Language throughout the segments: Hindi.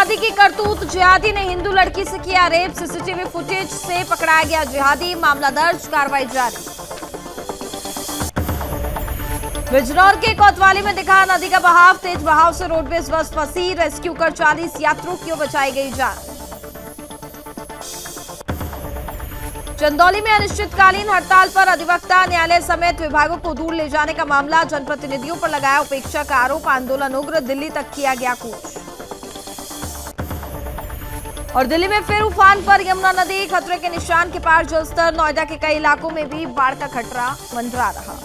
जिहादी की करतूत, जिहादी ने हिंदू लड़की से किया रेप, सीसीटीवी फुटेज से पकड़ाया गया जिहादी, मामला दर्ज, कार्रवाई जारी। बिजनौर के कोतवाली में दिखा नदी का बहाव, तेज बहाव से रोडवेज बस फंसी, रेस्क्यू कर 40 यात्रियों की बचाई गई जान। चंदौली में अनिश्चितकालीन हड़ताल पर अधिवक्ता, न्यायालय समेत विभागों को दूर ले जाने का मामला, जनप्रतिनिधियों पर लगाया उपेक्षा का आरोप, आंदोलन उग्र, दिल्ली तक किया गया कूच। और दिल्ली में फिर उफान पर यमुना नदी, खतरे के निशान के पार जलस्तर, नोएडा के कई इलाकों में भी बाढ़ का खतरा मंडरा रहा।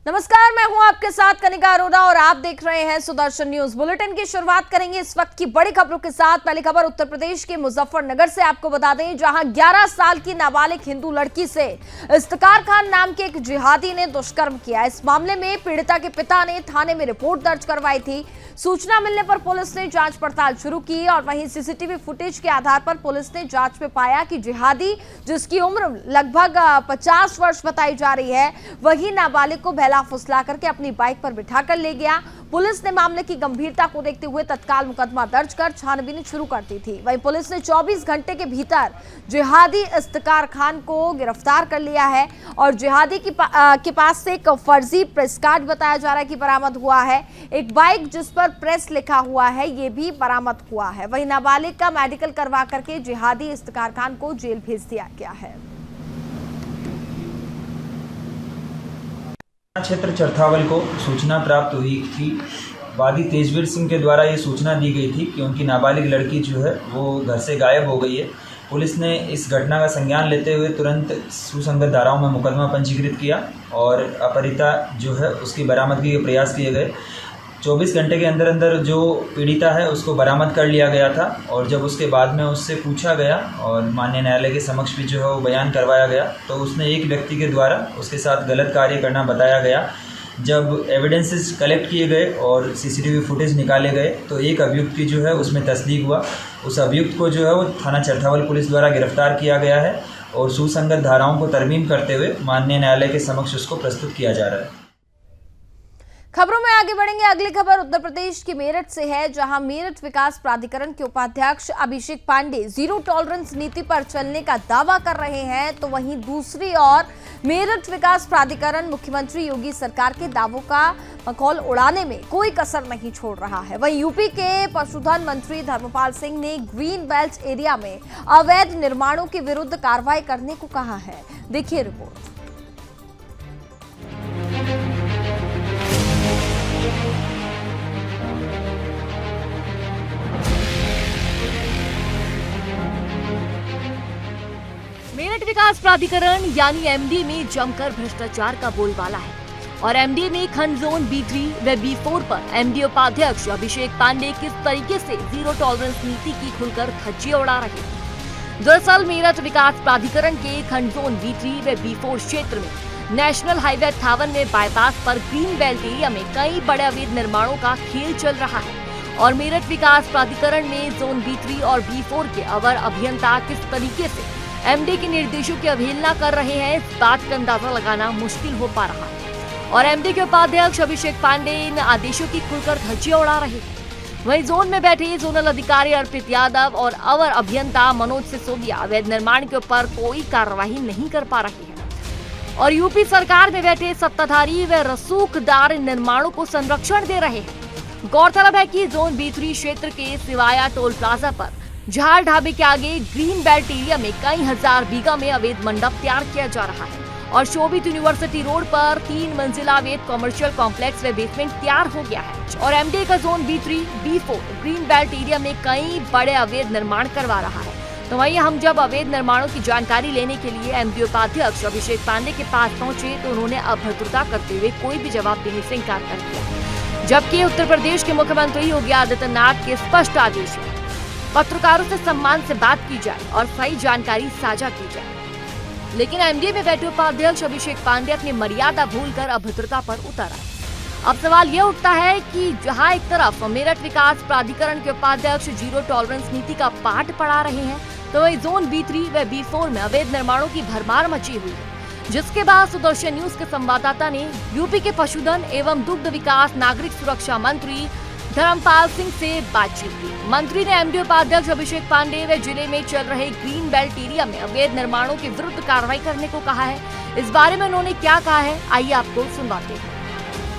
नमस्कार, मैं हूं आपके साथ कनिका अरोड़ा और आप देख रहे हैं सुदर्शन न्यूज। बुलेटिन की शुरुआत करेंगे इस वक्त की बड़ी खबरों के साथ। पहली खबर उत्तर प्रदेश के मुजफ्फरनगर से आपको बता दें, जहां 11 साल की नाबालिग हिंदू लड़की से इफ्तिकार खान नाम के एक जिहादी ने दुष्कर्म किया। इस मामले में पीड़िता के पिता ने थाने में रिपोर्ट दर्ज करवाई थी। सूचना मिलने पर पुलिस ने जांच पड़ताल शुरू की और वहीं सीसीटीवी फुटेज के आधार पर पुलिस ने जांच में पाया कि जिहादी, जिसकी उम्र लगभग 50 वर्ष बताई जा रही है, वही नाबालिग को बहला फुसला करके अपनी बाइक पर बिठाकर ले गया। पुलिस ने मामले की गंभीरता को देखते हुए तत्काल मुकदमा दर्ज कर छानबीन शुरू कर दी थी। वहीं पुलिस ने 24 घंटे के भीतर जिहादी इफ्तिकार खान को गिरफ्तार कर लिया है और जिहादी के पास से एक फर्जी प्रेस कार्ड बताया जा रहा है कि बरामद हुआ है। एक बाइक जिस पर प्रेस लिखा हुआ है, ये भी बरामद हुआ है। वहीं नाबालिग का मेडिकल करवा करके जिहादी इफ्तिकार खान को जेल भेज दिया गया है। क्षेत्र चरथावल को सूचना प्राप्त हुई थी। वादी तेजवीर सिंह के द्वारा ये सूचना दी गई थी कि उनकी नाबालिग लड़की जो है वो घर से गायब हो गई है। पुलिस ने इस घटना का संज्ञान लेते हुए तुरंत सुसंगत धाराओं में मुकदमा पंजीकृत किया और अपहरिता जो है उसकी बरामदगी के प्रयास किए गए। 24 घंटे के अंदर अंदर जो पीड़िता है उसको बरामद कर लिया गया था और जब उसके बाद में उससे पूछा गया और माननीय न्यायालय के समक्ष भी जो है वो बयान करवाया गया, तो उसने एक व्यक्ति के द्वारा उसके साथ गलत कार्य करना बताया गया। जब एविडेंसेस कलेक्ट किए गए और सीसीटीवी फुटेज निकाले गए तो एक अभियुक्त की जो है उसमें तस्दीक हुआ। उस अभियुक्त को जो है वो थाना चरथावल पुलिस द्वारा गिरफ्तार किया गया है और सुसंगत धाराओं को तरमीम करते हुए माननीय न्यायालय के समक्ष उसको प्रस्तुत किया जा रहा है। खबरों में आगे बढ़ेंगे। अगली खबर उत्तर प्रदेश की मेरठ से है, जहां मेरठ विकास प्राधिकरण के उपाध्यक्ष अभिषेक पांडे जीरो टॉलरेंस नीति पर चलने का दावा कर रहे हैं, तो वहीं दूसरी ओर मेरठ विकास प्राधिकरण मुख्यमंत्री योगी सरकार के दावों का मखौल उड़ाने में कोई कसर नहीं छोड़ रहा है। वहीं यूपी के पशुधन मंत्री धर्मपाल सिंह ने ग्रीन बेल्ट एरिया में अवैध निर्माणों के विरुद्ध कार्रवाई करने को कहा है। देखिए रिपोर्ट। मेरठ विकास प्राधिकरण यानी एमडी में जमकर भ्रष्टाचार का बोलबाला है और एमडी में खंड जोन B3 व B4 पर एमडी उपाध्यक्ष अभिषेक पांडे किस तरीके से जीरो टॉलरेंस नीति की खुलकर धज्जियां उड़ा रहे हैं। दरअसल मेरठ विकास प्राधिकरण के खंड जोन B3 व B4 क्षेत्र में नेशनल हाईवे 58 में बाईपास पर ग्रीन बेल्ट एरिया में कई बड़े अवैध निर्माणों का खेल चल रहा है और मेरठ विकास प्राधिकरण में जोन B3 और B4 के अवर अभियंता किस तरीके से एमडी के निर्देशों की अवहेलना कर रहे हैं, इस बात का अंदाजा लगाना मुश्किल हो पा रहा है और एमडी के उपाध्यक्ष अभिषेक पांडे इन आदेशों की खुलकर धज्जियां उड़ा रहे हैं। वहीं जोन में बैठे जोनल अधिकारी अर्पित यादव और अवर अभियंता मनोज सिसोदिया अवैध निर्माण के ऊपर कोई कार्रवाई नहीं कर पा रहे हैं और यूपी सरकार में बैठे सत्ताधारी व रसूखदार निर्माणों को संरक्षण दे रहे हैं। गौरतलब है कि जोन B3 क्षेत्र के सिवाया टोल प्लाजा पर झाड़ ढाबे के आगे ग्रीन बेल्ट एरिया में कई हजार बीघा में अवैध मंडप तैयार किया जा रहा है और शोभित यूनिवर्सिटी रोड पर 3 मंजिला अवैध कॉमर्शियल कॉम्प्लेक्स व बेसमेंट तैयार हो गया है और एमडी का zone B3, B4 green belt area में कई बड़े अवैध निर्माण करवा रहा है। तो वहीं हम जब अवैध निर्माणों की जानकारी लेने के लिए एमडी उपाध्यक्ष अभिषेक पांडे के पास पहुंचे तो उन्होंने अभद्रता करते हुए कोई भी जवाब देने से इनकार कर दिया, जबकि उत्तर प्रदेश के मुख्यमंत्री योगी आदित्यनाथ के स्पष्ट आदेश है पत्रकारों से सम्मान से बात की जाए और सही जानकारी साझा की जाए। लेकिन एमडी में बैठे उपाध्यक्ष अभिषेक पांडे अपनी मर्यादा भूलकर अभद्रता पर उतर आए अब सवाल ये उठता है कि जहां एक तरफ मेरठ विकास प्राधिकरण के उपाध्यक्ष जीरो टॉलरेंस नीति का पाठ पढ़ा रहे हैं, तो वही जोन B3 व B4 में अवैध निर्माणों की भरमार मची हुई है। जिसके बाद सुदर्शन न्यूज के संवाददाता ने यूपी के पशुधन एवं दुग्ध विकास नागरिक सुरक्षा मंत्री धर्मपाल सिंह से बातचीत की। मंत्री ने एमडी उपाध्यक्ष अभिषेक पांडे व जिले में चल रहे ग्रीन बेल्ट एरिया में अवैध निर्माणों के विरुद्ध कार्रवाई करने को कहा है। इस बारे में उन्होंने क्या कहा है, आइए आपको सुनवाते हैं।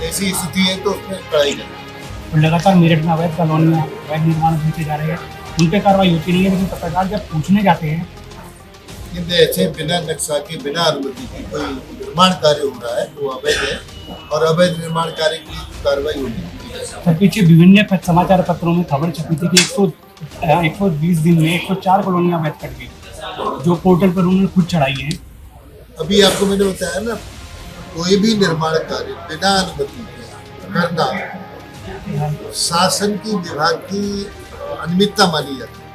ऐसी स्थिति है तो उसमें कड़ाई करें। लगातार मेरठ में अवैध कॉलोनियां अवैध निर्माण होते जा रहे हैं, उन पर कार्रवाई होती नहीं है, लेकिन पत्रकार जब पूछने जाते हैं कि ऐसे बिना नक्शा के बिना अनुमति के कोई निर्माण कार्य हो रहा है तो अवैध है और अवैध निर्माण कार्य की कार्रवाई होगी। सर पीछे विभिन्न समाचार पत्रों में खबर छपी थी कि 120 दिन में 104 कॉलोनियां अवैध कट गई, जो पोर्टल पर उन्होंने खुद चढ़ाई है। अभी आपको मैंने बताया ना, कोई भी निर्माण कार्य बिना अनुमति के करना शासन की विभाग की अनियमितता मानी जाती है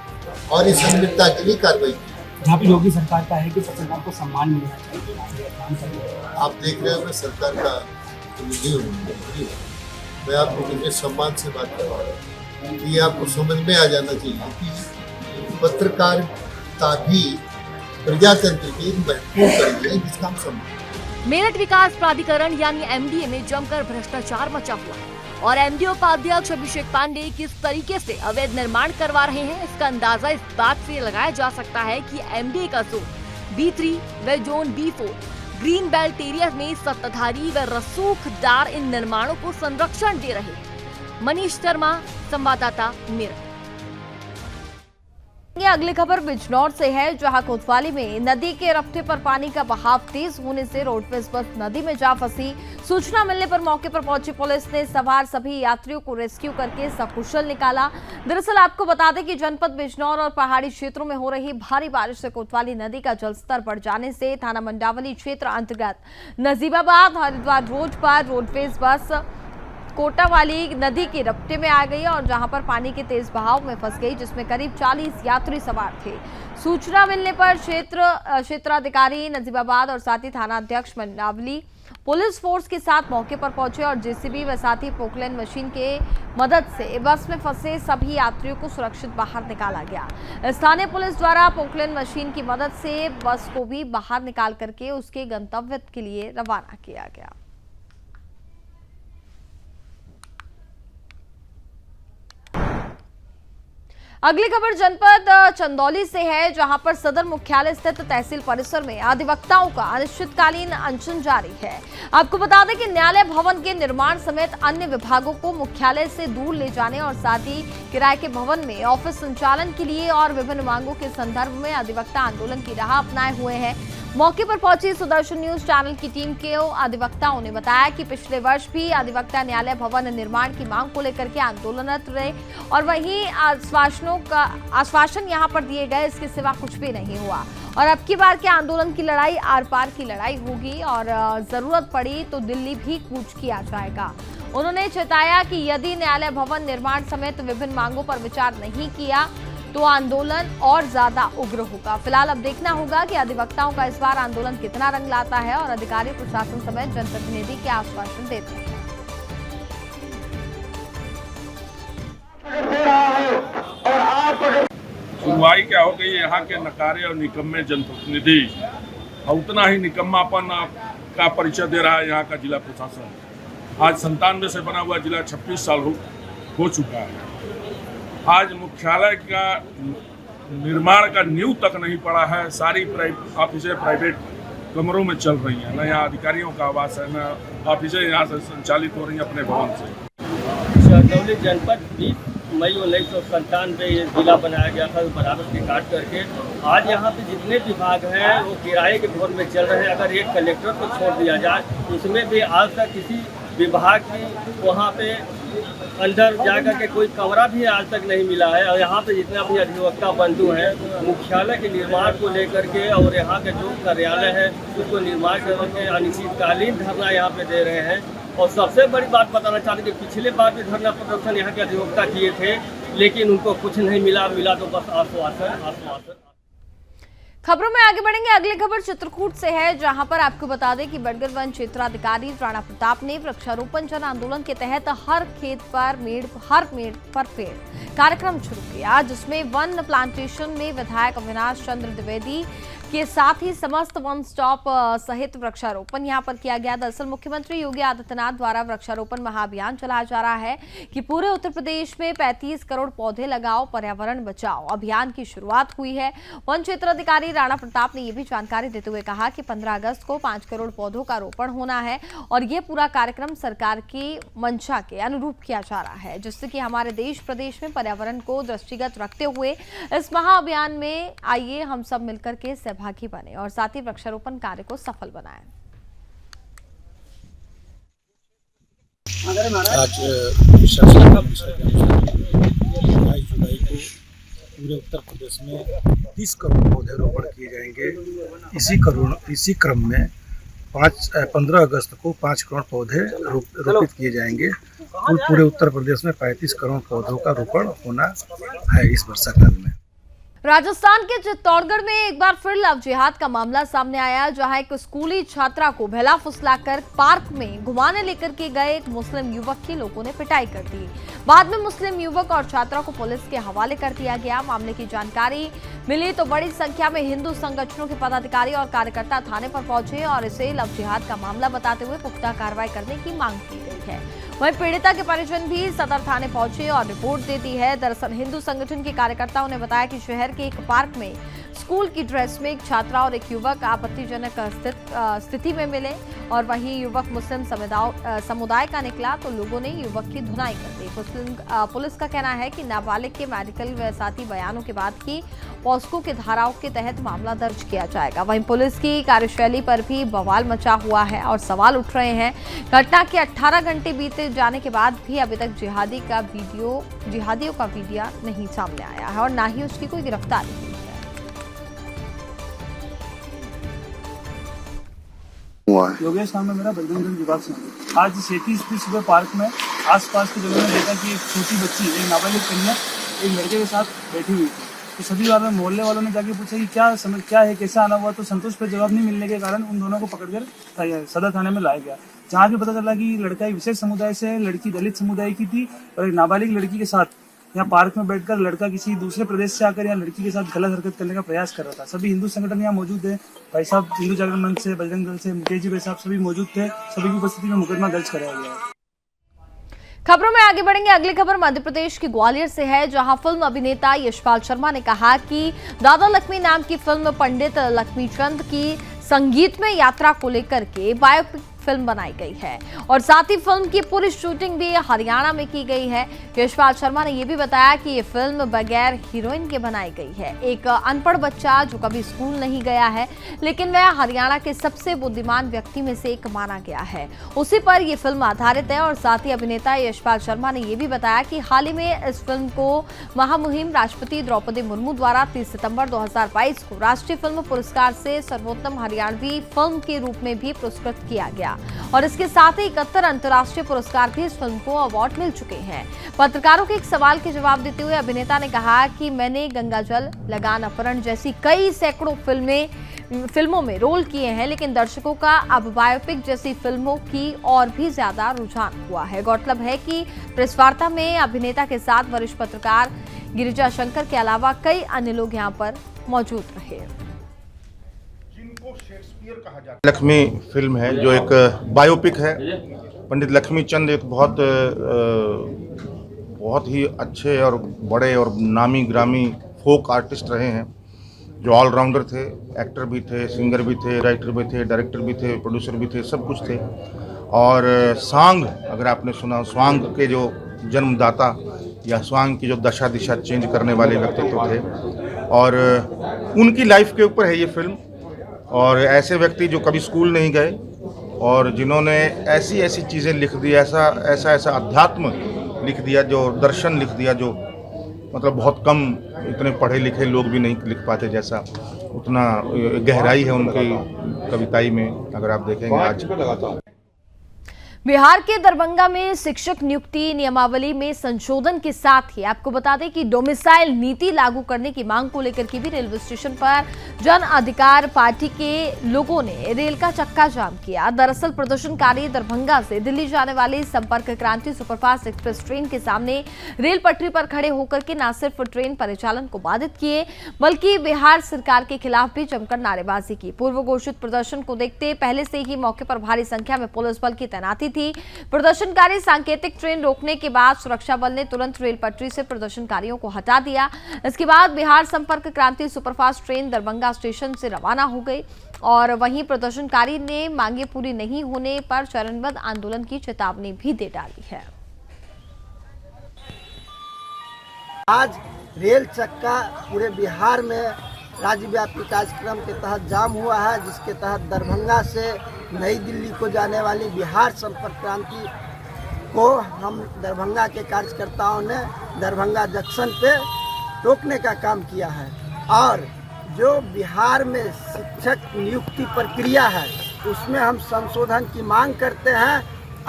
और इस अनियमितता के लिए कार्रवाई की। यहाँ पे योगी सरकार का है कि पत्रकार को सम्मान मिलना चाहिए। आप देख रहे हो मैं सरकार का प्रतिनिधि हूँ, मैं आपको कितने सम्मान से बात कर रहा हूँ। ये आपको समझ में आ जाना चाहिए कि पत्रकारिता भी प्रजातंत्र की महत्वपूर्ण कड़ी है, जिसका हम सम्मान। मेरठ विकास प्राधिकरण यानी एमडीए में जमकर भ्रष्टाचार मचा हुआ है और एमडी उपाध्यक्ष अभिषेक पांडे किस तरीके से अवैध निर्माण करवा रहे हैं, इसका अंदाजा इस बात से लगाया जा सकता है कि एमडीए का जोन B3 व zone B4 green belt area में सत्ताधारी व रसूखदार इन निर्माणों को संरक्षण दे रहे हैं। मनीष शर्मा, संवाददाता, मेरठ। ये अगली खबर बिजनौर से है, जहां कोतवाली में नदी के रफ्ते पर पानी का बहाव तेज होने से रोडवेज बस नदी में जा फंसी। सूचना मिलने पर मौके पर पहुंची पुलिस ने सवार सभी यात्रियों को रेस्क्यू करके सकुशल निकाला। दरअसल आपको बता दें कि जनपद बिजनौर और पहाड़ी क्षेत्रों में हो रही भारी बारिश से कोतवाली नदी का जलस्तर बढ़ जाने से थाना मंडावली क्षेत्र अंतर्गत नजीबाबाद हरिद्वार रोड पर रोडवेज बस कोटावाली नदी के रफ्ते में आ गई और जहां पर पानी के तेज बहाव में फंस गई, जिसमें करीब 40 यात्री सवार थे। सूचना मिलने पर क्षेत्राधिकारी नजीबाबाद और साथ ही थाना अध्यक्ष मंडावली पुलिस फोर्स के साथ मौके पर पहुंचे और जेसीबी व साथ ही पोकलैंड मशीन के मदद से बस में फंसे सभी यात्रियों को सुरक्षित बाहर निकाला गया। स्थानीय पुलिस द्वारा पोकलैंड मशीन की मदद से बस को भी बाहर निकाल करके उसके गंतव्य के लिए रवाना किया गया। अगली खबर जनपद चंदौली से है, जहां पर सदर मुख्यालय स्थित तहसील परिसर में अधिवक्ताओं का अनिश्चितकालीन अनशन जारी है। आपको बता दें कि न्यायालय भवन के निर्माण समेत अन्य विभागों को मुख्यालय से दूर ले जाने और साथ ही किराए के भवन में ऑफिस संचालन के लिए और विभिन्न मांगों के संदर्भ में अधिवक्ता आंदोलन की राह अपनाए हुए हैं। मौके पर पहुंची सुदर्शन न्यूज चैनल की टीम के अधिवक्ताओं ने बताया कि पिछले वर्ष भी अधिवक्ता न्यायालय भवन निर्माण की मांग को लेकर के आंदोलनरत रहे और वहीं आश्वासन यहां पर दिए गए, इसके सिवा कुछ भी नहीं हुआ। और अब की बार के आंदोलन की लड़ाई आर पार की लड़ाई होगी और जरूरत पड़ी तो दिल्ली भी कूच किया जाएगा। उन्होंने चेताया कि यदि न्यायालय भवन निर्माण समेत विभिन्न मांगों पर विचार नहीं किया तो आंदोलन और ज्यादा उग्र होगा। फिलहाल अब देखना होगा कि अधिवक्ताओं का इस बार आंदोलन कितना रंग लाता है और अधिकारी प्रशासन समेत जनप्रतिनिधि क्या आश्वासन देते हैं। सुनवाई क्या हो गई, यहाँ के नकारे और निकम्मे जनप्रतिनिधि और उतना ही निकम्मापन का परिचय दे रहा है यहाँ का जिला प्रशासन। आज 97 से बना हुआ जिला 26 साल हो चुका है। आज मुख्यालय का निर्माण का नींव तक नहीं पड़ा है। सारी ऑफिसें प्राइवेट कमरों में चल रही हैं, न यहाँ अधिकारियों का आवास है, न ऑफिसें यहाँ से संचालित हो रही हैं अपने भवन से। चंदौली जनपद 20 मई 1997 ये जिला बनाया गया था बनारस के काट करके। आज यहाँ पे जितने विभाग हैं वो किराए के भवन में चल रहे हैं। अगर एक कलेक्टर को छोड़ दिया जाए, इसमें भी आज तक किसी विभाग की वहाँ पे अंदर जाकर के कोई कमरा भी आज तक नहीं मिला है। और यहाँ पे जितने भी अधिवक्ता बंधु हैं मुख्यालय के निर्माण को लेकर के और यहाँ के जो कार्यालय है उसको निर्माण करके अनिश्चितकालीन धरना यहाँ पे दे रहे हैं। और सबसे बड़ी बात बताना चाहते हैं कि पिछले बार भी धरना प्रदर्शन यहाँ के अधिवक्ता किए थे, लेकिन उनको कुछ नहीं मिला तो बस आश्वासन। खबरों में आगे बढ़ेंगे। अगली खबर चित्रकूट से है, जहां पर आपको बता दें कि बड़गर वन क्षेत्राधिकारी राणा प्रताप ने वृक्षारोपण जन आंदोलन के तहत हर खेत पर हर मेड़ पर पेड़ कार्यक्रम शुरू किया, जिसमें वन प्लांटेशन में विधायक अविनाश चंद्र द्विवेदी के साथ ही समस्त वन स्टॉप सहित वृक्षारोपण यहां पर किया गया। दरअसल मुख्यमंत्री योगी आदित्यनाथ द्वारा वृक्षारोपण महाअभियान चलाया जा रहा है कि पूरे उत्तर प्रदेश में 35 करोड़ पौधे लगाओ, पर्यावरण बचाओ अभियान की शुरुआत हुई है। वन क्षेत्राधिकारी राणा प्रताप ने यह भी जानकारी देते हुए कहा कि 15 अगस्त को 5 करोड़ पौधों का रोपण होना है और ये पूरा कार्यक्रम सरकार की मंशा के अनुरूप किया जा रहा है, जिससे कि हमारे देश प्रदेश में पर्यावरण को दृष्टिगत रखते हुए इस महाअभियान में आइए हम सब मिलकर के सहभागी बने और साथ ही वृक्षारोपण कार्य को सफल बनाएं। आज 22 जुलाई को पूरे उत्तर प्रदेश में 30 करोड़ पौधे रोपण किए जाएंगे। इसी क्रम में 15 अगस्त को 5 करोड़ पौधे रोपित किए जाएंगे। पूरे उत्तर प्रदेश में 35 करोड़ पौधों का रोपण होना है इस वर्षाकाल में। राजस्थान के चित्तौड़गढ़ में एक बार फिर लव जिहाद का मामला सामने आया, जहां एक स्कूली छात्रा को बहला फुसलाकर पार्क में घुमाने लेकर के गए एक मुस्लिम युवक की लोगों ने पिटाई कर दी। बाद में मुस्लिम युवक और छात्रा को पुलिस के हवाले कर दिया गया। मामले की जानकारी मिली तो बड़ी संख्या में हिंदू संगठनों के पदाधिकारी और कार्यकर्ता थाने पर पहुंचे और इसे लव जिहाद का मामला बताते हुए पुख्ता कार्रवाई करने की मांग की गई है। वहीं पीड़िता के परिजन भी सदर थाने पहुंचे और रिपोर्ट दे दी है। दरअसल हिंदू संगठन के कार्यकर्ताओं ने बताया कि शहर के एक पार्क में स्कूल की ड्रेस में एक छात्रा और एक युवक आपत्तिजनक स्थिति में मिले और वहीं युवक मुस्लिम समुदाय का निकला तो लोगों ने युवक की धुनाई कर दी। पुलिस का कहना है कि नाबालिग के मेडिकल व साथी बयानों के बाद ही पॉस्को के धाराओं के तहत मामला दर्ज किया जाएगा। वहीं पुलिस की कार्यशैली पर भी बवाल मचा हुआ है और सवाल उठ रहे हैं। घटना के 18 घंटे बीते जाने के बाद भी अभी तक जिहादियों का वीडियो नहीं सामने आया है और ना ही उसकी कोई गिरफ्तारी हुई है। योगेश नाम है मेरा, बजरंग विभाग से। आज 37 सुबह पार्क में आसपास की जगह में देखा कि एक छोटी बच्ची, एक नाबालिग कन्या एक लड़के के साथ बैठी हुई थी। तो सभी बार में मोहल्ले वालों ने जाके पूछा कि क्या है, कैसे आना हुआ। तो संतोष पर जवाब नहीं मिलने के कारण उन दोनों को पकड़कर सदर थाने में लाया गया, जहाँ भी पता चला कि लड़का एक विशेष समुदाय से है, लड़की दलित समुदाय की थी और एक नाबालिग लड़की के साथ यहाँ पार्क में बैठकर लड़का किसी दूसरे प्रदेश से आकर यहाँ लड़की के साथ गलत हरकत करने का प्रयास कर रहा था। सभी हिंदू संगठन यहाँ मौजूद है, भाई साहब हिंदू जागरण मंच से, बजरंग दल से, मुकेश जी भाई साहब सभी मौजूद थे। सभी की उपस्थिति में मुकदमा दर्ज कराया गया है। खबरों में आगे बढ़ेंगे। अगली खबर मध्य प्रदेश के ग्वालियर से है, जहां फिल्म अभिनेता यशपाल शर्मा ने कहा कि दादा लक्ष्मी नाम की फिल्म पंडित लक्ष्मीचंद की संगीतमय यात्रा को लेकर के बायोपिक फिल्म बनाई गई है और साथ ही फिल्म की पूरी शूटिंग भी हरियाणा में की गई है। यशपाल शर्मा ने यह भी बताया कि ये फिल्म बगैर हीरोइन के बनाई गई है। एक अनपढ़ बच्चा जो कभी स्कूल नहीं गया है, लेकिन वह हरियाणा के सबसे बुद्धिमान व्यक्ति में से एक माना गया है, उसी पर यह फिल्म आधारित है। और साथ ही अभिनेता यशपाल शर्मा ने यह भी बताया कि हाल ही में इस फिल्म को महामुहिम राष्ट्रपति द्रौपदी मुर्मू द्वारा 30 सितंबर 2022 को राष्ट्रीय फिल्म पुरस्कार से सर्वोत्तम हरियाणवी फिल्म के रूप में भी पुरस्कृत किया गया और इसके साथ ही 71 अंतर्राष्ट्रीय पुरस्कार भी इस फिल्म को अवार्ड मिल चुके हैं। पत्रकारों के एक सवाल के जवाब देते हुए अभिनेता ने कहा कि मैंने गंगा जल, लगान, अपहरण जैसी कई सैकड़ों फिल्मों में रोल किए हैं, लेकिन दर्शकों का अब बायोपिक जैसी फिल्मों की और भी ज्यादा रुझान हुआ है। गौरतलब है कि प्रेस वार्ता में अभिनेता के साथ वरिष्ठ पत्रकार गिरिजा शंकर के अलावा कई अन्य लोग यहां पर मौजूद रहे। लक्ष्मी फिल्म है जो एक बायोपिक है। पंडित लक्ष्मीचंद एक बहुत ही अच्छे और बड़े और नामी ग्रामी फोक आर्टिस्ट रहे हैं, जो ऑलराउंडर थे, एक्टर भी थे, सिंगर भी थे, राइटर भी थे, डायरेक्टर भी थे, प्रोड्यूसर भी थे, सब कुछ थे। और स्वांग, अगर आपने सुना, स्वांग के जो जन्मदाता या स्वांग की जो दशा दिशा चेंज करने वाले व्यक्तित्व थे, और उनकी लाइफ के ऊपर है ये फिल्म। और ऐसे व्यक्ति जो कभी स्कूल नहीं गए और जिन्होंने ऐसी ऐसी चीज़ें लिख दी, ऐसा अध्यात्म लिख दिया, जो दर्शन लिख दिया, जो मतलब बहुत कम इतने पढ़े लिखे लोग भी नहीं लिख पाते, जैसा उतना गहराई है उनकी कविताई में, अगर आप देखेंगे आज। बिहार के दरभंगा में शिक्षक नियुक्ति नियमावली में संशोधन के साथ ही आपको बता दें कि डोमिसाइल नीति लागू करने की मांग को लेकर के भी रेलवे स्टेशन पर जन अधिकार पार्टी के लोगों ने रेल का चक्का जाम किया। दरअसल प्रदर्शनकारी दरभंगा से दिल्ली जाने वाली संपर्क क्रांति सुपरफास्ट एक्सप्रेस ट्रेन के सामने रेल पटरी पर खड़े होकर के न सिर्फ ट्रेन परिचालन को बाधित किए बल्कि बिहार सरकार के खिलाफ भी जमकर नारेबाजी की। पूर्व घोषित प्रदर्शन को देखते पहले से ही मौके पर भारी संख्या में पुलिस बल की तैनाती थी। प्रदर्शनकारी सांकेतिक ट्रेन रोकने के बाद सुरक्षा बल ने तुरंत रेल पटरी से प्रदर्शनकारियों को हटा दिया। इसके बाद बिहार संपर्क क्रांति सुपरफास्ट ट्रेन दरभंगा स्टेशन से रवाना हो गई और वहीं प्रदर्शनकारी ने मांगे पूरी नहीं होने पर चरणबद्ध आंदोलन की चेतावनी भी दे डाली है। आज रेल चक्का पूरे बिहार में राज्यव्यापी कार्यक्रम के तहत जाम हुआ है, जिसके तहत दरभंगा से नई दिल्ली को जाने वाली बिहार संपर्क क्रांति को हम दरभंगा के कार्यकर्ताओं ने दरभंगा जंक्शन पे रोकने का काम किया है। और जो बिहार में शिक्षक नियुक्ति प्रक्रिया है उसमें हम संशोधन की मांग करते हैं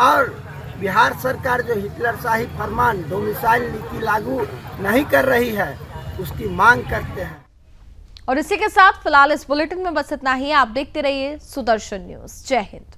और बिहार सरकार जो हिटलरशाही फरमान डोमिसाइल नीति लागू नहीं कर रही है उसकी मांग करते हैं। और इसी के साथ फिलहाल इस बुलेटिन में बस इतना ही। आप देखते रहिए सुदर्शन न्यूज। जय हिंद।